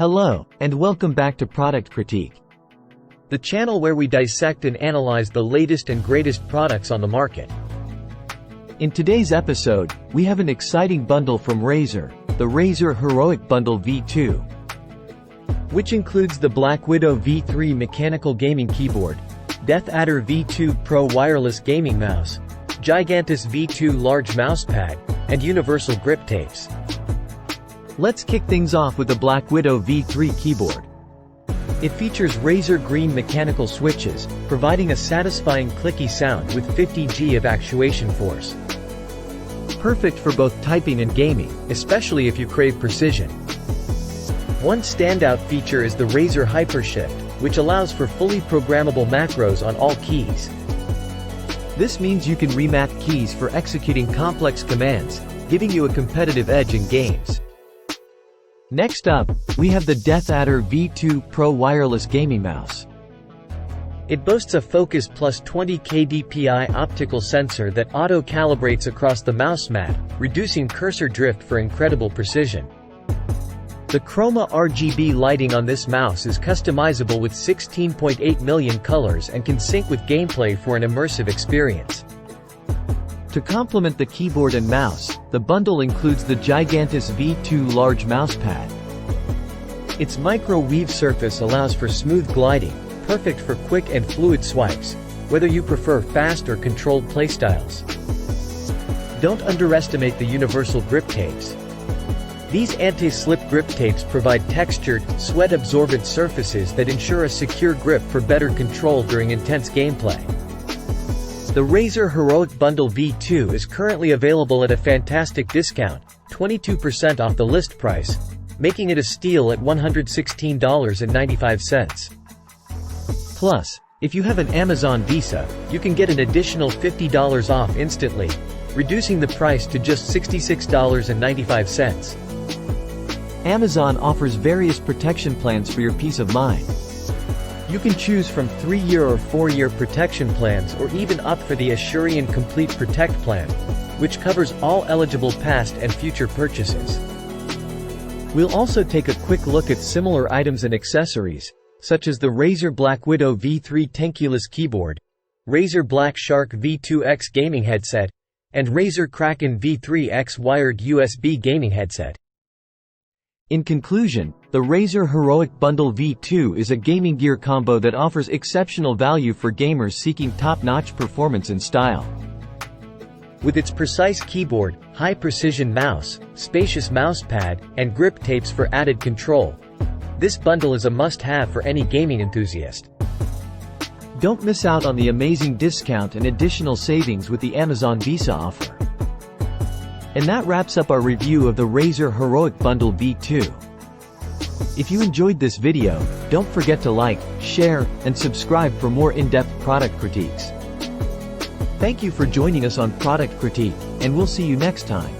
Hello, and welcome back to Product Critique, the channel where we dissect and analyze the latest and greatest products on the market. In today's episode, we have an exciting bundle from Razer, the Razer Heroic Bundle V2, which includes the BlackWidow V3 mechanical gaming keyboard, DeathAdder V2 Pro wireless gaming mouse, Gigantus V2 large mousepad, and universal grip tapes. Let's kick things off with the BlackWidow V3 keyboard. It features Razer green mechanical switches, providing a satisfying clicky sound with 50 G of actuation force. Perfect for both typing and gaming, especially if you crave precision. One standout feature is the Razer Hypershift, which allows for fully programmable macros on all keys. This means you can remap keys for executing complex commands, giving you a competitive edge in games. Next up, we have the DeathAdder V2 Pro wireless gaming mouse. It boasts a Focus Plus 20 kDPI optical sensor that auto-calibrates across the mouse mat, reducing cursor drift for incredible precision. The Chroma RGB lighting on this mouse is customizable with 16.8 million colors and can sync with gameplay for an immersive experience. To complement the keyboard and mouse, the bundle includes the Gigantus V2 large mousepad. Its micro-weave surface allows for smooth gliding, perfect for quick and fluid swipes, whether you prefer fast or controlled playstyles. Don't underestimate the universal grip tapes. These anti-slip grip tapes provide textured, sweat-absorbent surfaces that ensure a secure grip for better control during intense gameplay. The Razer Heroic Bundle V2 is currently available at a fantastic discount, 22% off the list price, making it a steal at $116.95. Plus, if you have an Amazon Visa, you can get an additional $50 off instantly, reducing the price to just $66.95. Amazon offers various protection plans for your peace of mind. You can choose from 3-year or 4-year protection plans or even opt for the Assurian Complete Protect plan, which covers all eligible past and future purchases. We'll also take a quick look at similar items and accessories, such as the Razer BlackWidow V3 tankless keyboard, Razer Black Shark V2X gaming headset, and Razer Kraken V3X wired USB gaming headset. In conclusion, the Razer Heroic Bundle V2 is a gaming gear combo that offers exceptional value for gamers seeking top-notch performance and style. With its precise keyboard, high-precision mouse, spacious mousepad, and grip tapes for added control, this bundle is a must-have for any gaming enthusiast. Don't miss out on the amazing discount and additional savings with the Amazon Visa offer. And that wraps up our review of the Razer Heroic Bundle V2. If you enjoyed this video, don't forget to like, share, and subscribe for more in-depth product critiques. Thank you for joining us on Product Critique, and we'll see you next time.